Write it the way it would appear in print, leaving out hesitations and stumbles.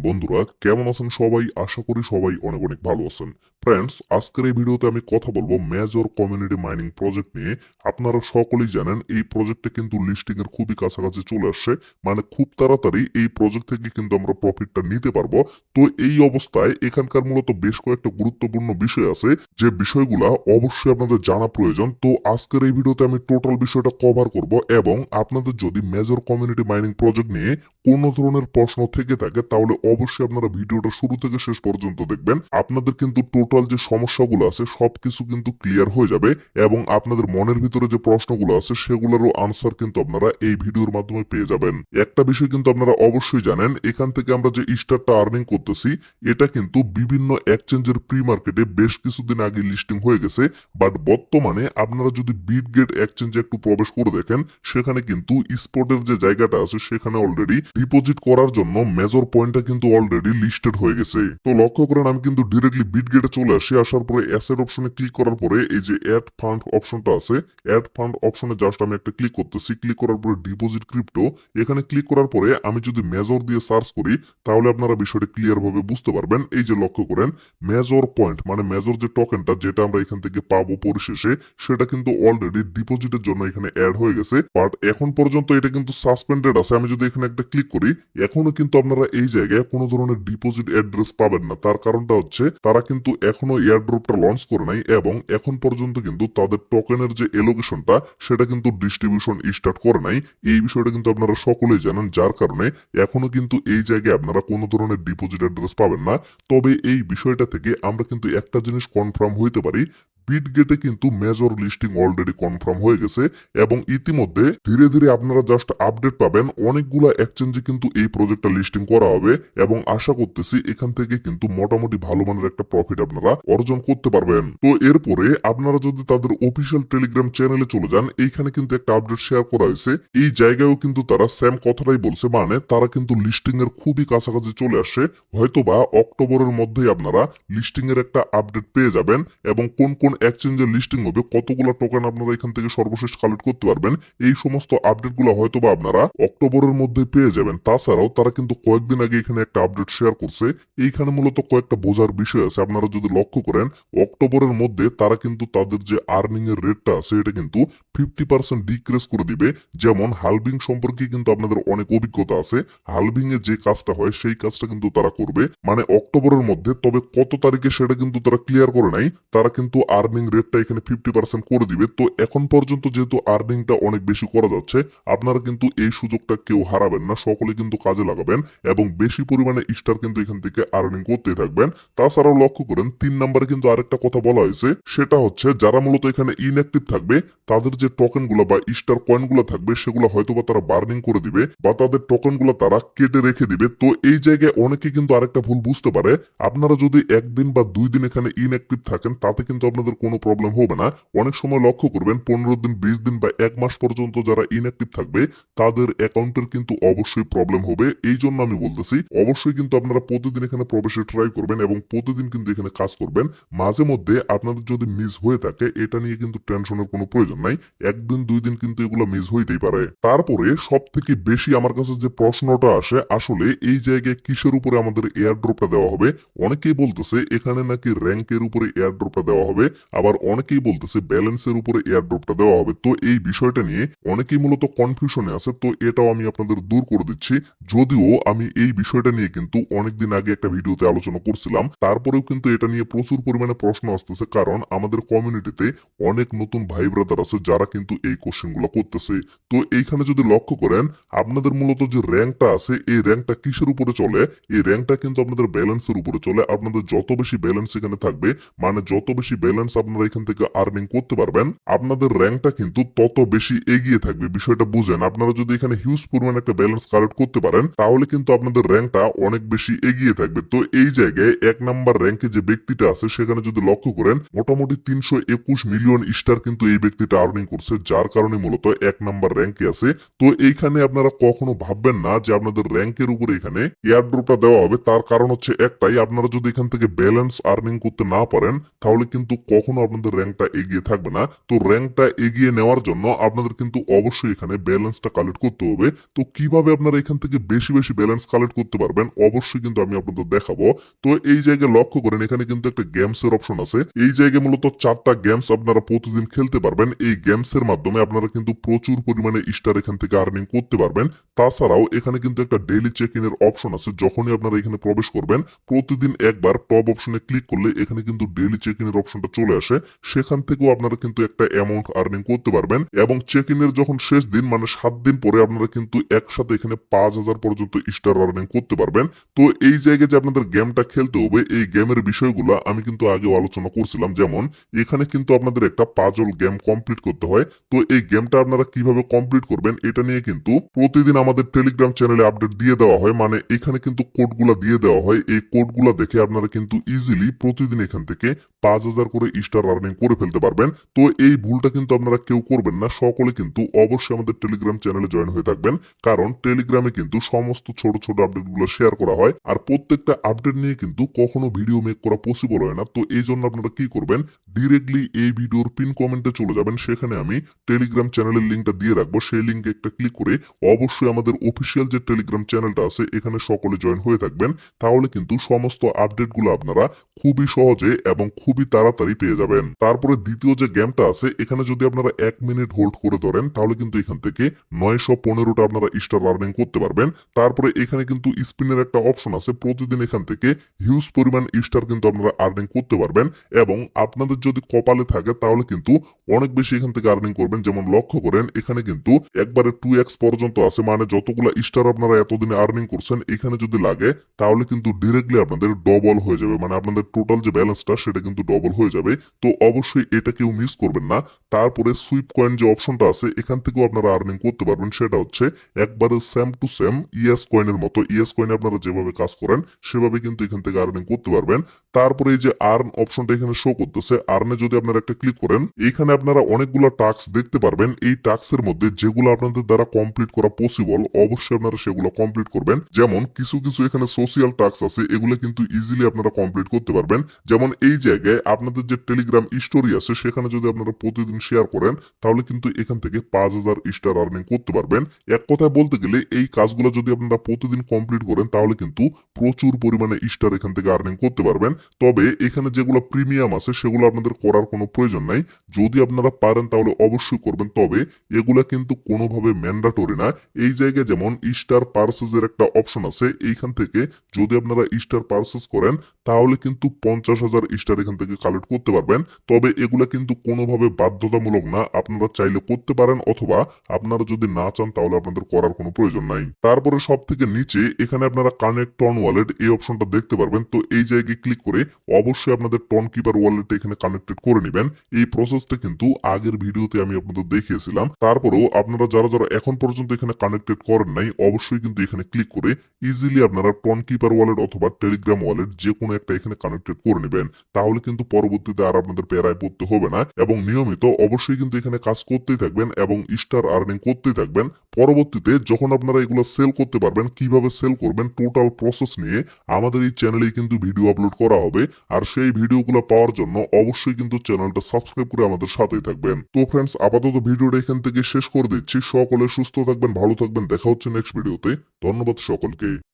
বন্ধুরা কেমন আছেন সবাই? আশা করি সবাই অনেক অনেক ভালো আছেন। ফ্রেন্ডস, আজকের এই ভিডিওতে আমি কথা বলবো মেজর কমিউনিটি মাইনিং প্রজেক্ট নিয়ে। আপনারা সকলেই জানেন এই প্রজেক্টটা কিন্তু লিস্টিং এর খুবই কাছাকাছি চলে আসছে। মানে খুব তাড়াতাড়ি এই প্রজেক্ট থেকে কিন্তু আমরা প্রফিটটা নিতে পারবো। তো এই অবস্থায় এখানকার মূলত বেশ কয়েকটা গুরুত্বপূর্ণ বিষয় আছে, যে বিষয়গুলা অবশ্যই আপনাদের জানা প্রয়োজন। তো আজকের এই ভিডিওতে আমি টোটাল বিষয়টা কভার করব, এবং আপনাদের যদি মেজর কমিউনিটি মাইনিং প্রজেক্ট নিয়ে কোনো ধরনের প্রশ্ন থেকে থাকে তাহলে অবশ্যই আপনারা ভিডিওটা শুরু থেকে শেষ পর্যন্ত দেখবেন। আপনাদের কিন্তু টোটাল যে সমস্যাগুলো আছে সবকিছু কিন্তু ক্লিয়ার হয়ে যাবে, এবং আপনাদের মনের ভিতরে যে প্রশ্নগুলো আছে সেগুলোরও আনসার কিন্তু আপনারা এই ভিডিওর মাধ্যমে পেয়ে যাবেন। একটা বিষয় কিন্তু আপনারা অবশ্যই জানেন, এখান থেকে আমরা যে স্টারটা আর্নিং করতেছি এটা কিন্তু বিভিন্ন এক্সচেঞ্জের প্রি মার্কেটে বেশ কিছুদিন আগে লিস্টিং হয়ে গেছে। বাট বর্তমানে আপনারা যদি বিটগেট এক্সচেঞ্জে একটু প্রবেশ করে দেখেন, সেখানে কিন্তু স্পটের যে জায়গাটা আছে সেখানে অলরেডি ডিপোজিট করার জন্য মেজর পয়েন্টটা কিন্তু অলরেডি লিস্টেড হয়ে গেছে। তো লক্ষ্য করেন আমি কিন্তু ডিরেক্টলি বিটগেটে চলে আসি। আসার পরে অ্যাসেট অপশনে ক্লিক করার পরে এই যে অ্যাড ফান্ড অপশনটা আছে, অ্যাড ফান্ড অপশনে জাস্ট আমি একটা ক্লিক করতেছি। ক্লিক করার পরে ডিপোজিট ক্রিপ্টো এখানে ক্লিক করার পরে আমি যদি মেজর দিয়ে সার্চ করি তাহলে আপনারা বিষয়টা ক্লিয়ার ভাবে বুঝতে পারবেন। এই যে লক্ষ্য করেন মেজর পয়েন্ট মানে মেজর যে টোকেনটা যেটা আমরা এখান থেকে পাবো পরিশেষে, সেটা কিন্তু অলরেডি ডিপোজিটের জন্য এখানে অ্যাড হয়ে গেছে। বাট এখন পর্যন্ত এটা কিন্তু সাসপেন্ডেড আছে। আমি যদি এখানে একটা ক্লিক করি, এখনো কিন্তু আপনারা এই জায়গায় কোনো ধরনের ডিপোজিট অ্যাড্রেস পাবেন না। তার কারণটা হচ্ছে তারা কিন্তু এখনো এয়ারড্রপটা লঞ্চ করে নাই, এবং এখন পর্যন্ত কিন্তু তাদের টোকেনের যে এলোকেশনটা সেটা কিন্তু ডিস্ট্রিবিউশন স্টার্ট করে নাই। এই বিষয়টা কিন্তু আপনারা সকলেই জানেন, যার কারণে এখনো কিন্তু এই জায়গায় আপনারা কোনো ধরনের ডিপোজিট অ্যাড্রেস পাবেন না। তবে এই বিষয়টা থেকে আমরা কিন্তু একটা জিনিস কনফার্ম হইতে পারি, বিটগেটে কিন্তু মেজর লিস্টিং অলরেডি কনফার্ম হয়ে গেছে, এবং ইতিমধ্যে ধীরে ধীরে আপনারা জাস্ট আপডেট পাবেন। অনেকগুলা এক্সচেঞ্জে কিন্তু এই প্রজেক্টটা লিস্টিং করা হবে, এবং আশা করতেছি এখান থেকে কিন্তু মোটামুটি ভালো মানের একটা প্রফিট আপনারা অর্জন করতে পারবেন। তো এরপরে আপনারা যদি তাদের অফিসিয়াল টেলিগ্রাম চ্যানেলে চলে যান, এইখানে কিন্তু একটা আপডেট শেয়ার করা হয়েছে। এই জায়গায়ও কিন্তু তারা সেম কথাটাই বলছে, মানে তারা কিন্তু লিস্টিং এর খুবই কাছাকাছি চলে আসে। হয়তোবা অক্টোবরের মধ্যেই আপনারা লিস্টিং এর একটা আপডেট পেয়ে যাবেন, এবং কোন কোন এক্সচেঞ্জের লিস্টিং হবে, কতগুলো টোকেন আপনারা এখান থেকে সর্বশেষ কালেক্ট করতে পারবেন, এই সমস্ত আপডেটগুলো হয়তোবা আপনারা অক্টোবরের মধ্যে পেয়ে যাবেন। তাছাড়াও তারা কিন্তু কয়েকদিন আগে এখানে একটা আপডেট শেয়ার করছে। এইখানে মূলত কয়েকটা বোঝার বিষয় আছে। আপনারা যদি লক্ষ্য করেন, অক্টোবরের মধ্যে তারা কিন্তু তাদের যে আর্নিং এর রেটটা আছে এটা কিন্তু 50% ডিক্রিজ করে দিবে। যেমন হালভিং সম্পর্কে কিন্তু আপনাদের অনেক অভিজ্ঞতা আছে। হালভিং এ যে কাজটা হয় সেই কাজটা কিন্তু তারা করবে মানে অক্টোবরের মধ্যে। তবে কত তারিখে সেটা কিন্তু তারা ক্লিয়ার করে নাই। তারা কিন্তু আর্নিং রেটটা এখানে 50% করে দিবে। তো এখন পর্যন্ত যেহেতু আর্নিংটা অনেক বেশি করা যাচ্ছে, আপনারা কিন্তু এই সুযোগটা কেউ হারাবেন না, সকলে কিন্তু কাজে লাগাবেন, এবং বেশি পরিমাণে স্টার কিন্তু এখান থেকে আর্নিং করতে থাকবেন। তাছাড়াও লক্ষ্য করেন 3 নম্বরে কিন্তু আরেকটা কথা বলা হয়েছে, সেটা হচ্ছে যারা মূলত এখানে ইনঅ্যাক্টিভ থাকবে তাদের যে টোকেন গুলো বা স্টার কয়েন গুলো থাকবে সেগুলো হয়তোবা তারা বার্নিং করে দিবে, বা তাদের টোকেন গুলো তারা কেটে রেখে দিবে। তো এই জায়গায় অনেকে কিন্তু আরেকটা ভুল বুঝতে পারে, আপনারা যদি একদিন বা 2 দিন এখানে ইনঅ্যাক্টিভ থাকেন তাতে কিন্তু আপনাদের কোনো প্রবলেম হবে না। অনেক সময় লক্ষ্য করবেন 15 দিন, 20 দিন বা 1 মাস পর্যন্ত যারা ইনঅ্যাক্টিভ থাকবে তাদের অ্যাকাউন্টের কিন্তু অবশ্যই প্রবলেম হবে। এই জন্য আমি বলতেছি অবশ্যই কিন্তু আপনারা প্রতিদিন এখানে প্রবেশের ট্রাই করবেন, এবং প্রতিদিন কিন্তু এখানে কাজ করবেন। মাঝে মধ্যে আপনাদের যদি মিস হয়ে থাকে এটা নিয়ে কিন্তু টেনশনের কোনো প্রয়োজন নাই। একদিন 2 দিন কিন্তু এগুলো মিস হইতেই পারে। তারপরে সব থেকে বেশি আমার কাছে যে প্রশ্নটা আসে, আসলে এই জায়গায় কিসের উপরে আমাদের এয়ারড্রপটা দেওয়া হবে। অনেকেই বলতেছে এখানে নাকি র্যাঙ্কের উপরে এয়ারড্রপটা দেওয়া হবে, আবার অনেকেই বলতেছে ব্যালেন্সের উপরে এয়ারড্রপটা দেওয়া হবে। তো এই বিষয়টা নিয়ে অনেকেই মূলত কনফিউশনে আছে। তো এটাও আমি আপনাদের দূর করে দিচ্ছি। যদিও আমি এই বিষয়টা নিয়ে কিন্তু অনেকদিন আগে একটা ভিডিওতে আলোচনা করছিলাম, তারপরেও কিন্তু এটা নিয়ে প্রচুর পরিমাণে প্রশ্ন আসতেছে, কারণ আমাদের কমিউনিটিতে অনেক নতুন ভাই ব্রাদার আছে যারা কিন্তু এই কোশ্চেন গুলো করতেছে। তো এইখানে যদি লক্ষ্য করেন, আপনাদের মূলত যে র্যাঙ্কটা আছে এই র্যাঙ্কটা কিসের উপরে চলে, এই র্যাঙ্কটা কিন্তু আপনাদের ব্যালেন্সের উপরে চলে। আপনাদের যত বেশি ব্যালেন্স এখানে থাকবে, মানে যত বেশি ব্যালেন্স আপনারা এখান থেকে আর্নিং করতে পারবেন, আপনাদের র্যাঙ্কটা কিন্তু তত বেশি এগিয়ে থাকবে। বিষয়টা বুঝেন, আপনারা যদি এখানে হিউজ পরিমাণ একটা ব্যালেন্স কালেক্ট করতে পারেন তাহলে কিন্তু আপনাদের র্যাঙ্কটা অনেক বেশি এগিয়ে থাকবে। তো এই জায়গায় 1 নাম্বার র্যাঙ্কে যে ব্যক্তিটা আছে সেখানে যদি লক্ষ্য করেন, মোটামুটি 321 মিলিয়ন স্টার কিন্তু এই ব্যক্তিটা আর্নিং করছে, যার কারণে মূলত 1 নাম্বার র্যাঙ্কে আছে। তো এইখানে আপনারা কখনো ভাববেন না যে আপনাদের র্যাঙ্কের উপরে এখানে এয়ারড্রপটা দেওয়া হবে। তার কারণ হচ্ছে একটাই, আপনারা যদি এখান থেকে ব্যালেন্স আর্নিং করতে না পারেন তাহলে কিন্তু কখনো আপনাদের র্যাঙ্কটা এগিয়ে থাকবে না। তো র্যাঙ্কটা এগিয়ে নেওয়ার জন্য আপনাদের কিন্তু অবশ্যই এখানে ব্যালেন্সটা কালেক্ট করতে হবে। তো কিভাবে আপনারা এখান থেকে বেশি বেশি ব্যালেন্স কালেক্ট করতে পারবেন অবশ্যই কিন্তু আমি আপনাদের দেখাবো। তো এই জায়গায় লক্ষ্য করেন এখানে কিন্তু একটা গেমসের অপশন আছে। এই জায়গায় মূলত 4টা গেমস আপনারা প্রতিদিন খেলতে পারবেন। এই গেমসের মাধ্যমে আপনারা কিন্তু প্রচুর পরিমাণে স্টার এখান থেকে আর্নিং করতে পারবেন। তাছাড়াও এখানে কিন্তু একটা ডেইলি চেক ইনের অপশন আছে। যখনই আপনারা এখানে প্রবেশ করবেন প্রতিদিন একবার টপ অপশনে ক্লিক করলে এখানে কিন্তু ডেইলি চেক ইনের অপশনটা চলে আসে। সেখান থেকেও আপনারা কিন্তু একটা অ্যামাউন্ট আর্নিং করতে পারবেন এবং চেক ইনের যখন শেষ দিন মানে 7 দিন পরে আপনারা কিন্তু একসাথে এখানে 5000 পর্যন্ত স্টার আর্নিং করতে পারবেন। তো এই জায়গায় যে আপনাদের গেমটা খেলতে হবে এই গেমের বিষয়গুলো আমি কিন্তু আগেও আলোচনা করছিলাম। যেমন এখানে কিন্তু আপনাদের একটা পাজল গেম কমপ্লিট করতে হয়। তো এই গেমটা আপনারা কিভাবে কমপ্লিট করবেন এটা নিয়ে কিন্তু প্রতিদিন আমাদের টেলিগ্রাম চ্যানেলে আপডেট দিয়ে দেওয়া হয়। মানে এখানে কিন্তু কোডগুলা দিয়ে দেওয়া হয়। এই কোডগুলা দেখে আপনারা কিন্তু ইজিলি প্রতিদিন এখান থেকে 5000 করে স্টার আর্নিং করে ফেলতে পারবেন। তো এই ভুলটা কিন্তু আপনারা কেউ করবেন না। সকলে কিন্তু অবশ্যই আমাদের টেলিগ্রাম চ্যানেলে জয়েন হয়ে থাকবেন। কারণ টেলিগ্রামে কিন্তু সমস্ত ছোট ছোট আপডেটগুলো শেয়ার করা হয়। আর প্রত্যেকটা আপডেট নিয়ে কিন্তু কখনো ভিডিও মেক করা পসিবল হয় না। তো এই জন্য আপনারা কি করবেন, ডিরেক্টলি এই ভিডিওর পিন কমেন্টে চলে যাবেন। সেখানে আমি টেলিগ্রাম চ্যানেলের লিঙ্কটা দিয়ে রাখবো। সেই লিঙ্কে একটা ক্লিক করে অবশ্যই আমাদের অফিসিয়াল যে টেলিগ্রাম চ্যানেলটা আছে এখানে সকলে জয়েন হয়ে থাকবেন। তাহলে কিন্তু সমস্ত আপডেটগুলো আপনারা খুবই সহজে এবং খুবই তাড়াতাড়ি পেয়ে যাবেন। তারপরে দ্বিতীয় যে গেমটা আছে এখানে যদি আপনারা 1 মিনিট হোল্ড করে ধরেন তাহলে কিন্তু এখান থেকে 915টা আপনারা স্টার আর্নিং করতে পারবেন। তারপরে এখানে কিন্তু স্পিনের একটা অপশন আছে। প্রতিদিন এখান থেকে হিউজ পরিমাণ স্টার কিন্তু আপনারা আর্নিং করতে পারবেন এবং আপনাদের যদি কপালে থাকে তাহলে কিন্তু অনেক বেশি এখান থেকে আর্নিং করবেন। যেমন লক্ষ্য করেন এখানে কিন্তু একবারে 2x পর্যন্ত আছে। মানে যতগুলা স্টার আপনারা এতদিনে আর্নিং করছেন এখানে যদি লাগে তাহলে কিন্তু ডিরেক্টলি আপনাদের ডবল হয়ে যাবে। মানে আপনাদের টোটাল যে ব্যালেন্সটা সেটা কিন্তু ডবল হয়ে যাবে। তো অবশ্যই এটা কেউ মিস করবেন না। তারপরে সুইপ কয়েন যে অপশনটা আছে এখান থেকেও আপনারা আর্নিং করতে পারবেন। সেটা হচ্ছে একবারে সেম টু সেম ইএস কয়েনের মতো। ইএস কয়েনে আপনারা যেভাবে কাজ করেন সেভাবে কিন্তু এখান থেকে আর্নিং করতে পারবেন। তারপরে এই যে আর্ন অপশনটা এখানে শো করতেছে, আর্নে যদি আপনারা একটা ক্লিক করেন এখানে আপনারা অনেকগুলো টাস্ক দেখতে পারবেন। এই টাস্কের মধ্যে যেগুলো আপনাদের দ্বারা কমপ্লিট করা পসিবল অবশ্যই আপনারা সেগুলো কমপ্লিট করবেন। যেমন কিছু কিছু এখানে সোশিয়াল টাস্ক আছে এগুলো কিন্তু ইজিলি আপনারা কমপ্লিট করতে পারবেন। যেমন এই জায়গায় আপনাদের যে টেলিগ্রাম স্টোরি আছে সেখানে যদি আপনারা প্রতিদিন শেয়ার করেন তাহলে কিন্তু এখান থেকে 5000 স্টার আর্নিং করতে পারবেন। এক কথায় বলতে গেলে এই কাজগুলো যদি আপনারা প্রতিদিন কমপ্লিট করেন তাহলে কিন্তু প্রচুর পরিমাণে স্টার এখান থেকে আর্নিং করতে পারবেন। তবে এখানে যেগুলো প্রিমিয়াম আছে সেগুলো আপনাদের করার কোনো প্রয়োজন নাই। যদি আপনারা পারেন তাহলে অবশ্যই করবেন। তবে এগুলা কিন্তু কোনোভাবে ম্যান্ডাটরি না। এই জায়গায় যেমন স্টার পার্সেসের একটা অপশন আছে, এইখান থেকে যদি আপনারা স্টার পার্সেস করেন তাহলে কিন্তু 50,000 স্টার এখান থেকে কালেক্ট করতে পারবেন। তবে এগুলা কিন্তু কোনোভাবে বাধ্যতামূলক না। আপনারা চাইলে করতে পারেন অথবা আপনারা যদি না চান তাহলে আপনাদের করার কোনো প্রয়োজন নাই। তারপরে সব থেকে নিচে এখানে আপনারা কানেক্ট টন ওয়ালেট এই অপশনটা দেখতে পারবেন। তো এই জায়গায় ক্লিক করে অবশ্যই আপনাদের টন কিপার ওয়ালেটটা এখানে কানেক্টেড করে নেবেন। এই প্রসেসটা কিন্তু আগের ভিডিওতে আমি আপনাদের দেখিয়েছিলাম। তারপরেও আপনারা যারা যারা এখন পর্যন্ত এখানে কানেক্টেড করেন নাই অবশ্যই কিন্তু এখানে ক্লিক করে ইজিলি আপনারা টন কিপার ওয়ালেট অথবা টেলিগ্রাম ওয়ালেট যে কোনো একটা এখানে কানেক্টেড করে নেবেন। তাহলে কিন্তু পরবর্তীতে আর আপনাদের প্যারায় পড়তে হবে না এবং নিয়মিত অবশ্যই কিন্তু এখানে কাজ করতেই থাকবেন এবং স্টার আর্নিং করতেই থাকবেন। পরবর্তীতে যখন আপনারা এগুলো সেল করতে পারবেন, কিভাবে সেল করবেন টোটাল প্রসেস নিয়ে আমাদের এই চ্যানেলেই কিন্তু ভিডিও আপলোড করা হবে। আর সেই ভিডিওগুলো পাওয়ার জন্য অবশ্যই কিন্তু চ্যানেলটা সাবস্ক্রাইব করে আমাদের সাথেই থাকবেন। তো ফ্রেন্ডস আপাতত ভিডিওটা এখান থেকে শেষ করে দিচ্ছি। সকলে সুস্থ থাকবেন, ভালো থাকবেন। দেখা হচ্ছে নেক্সট ভিডিওতে। ধন্যবাদ সকলকে।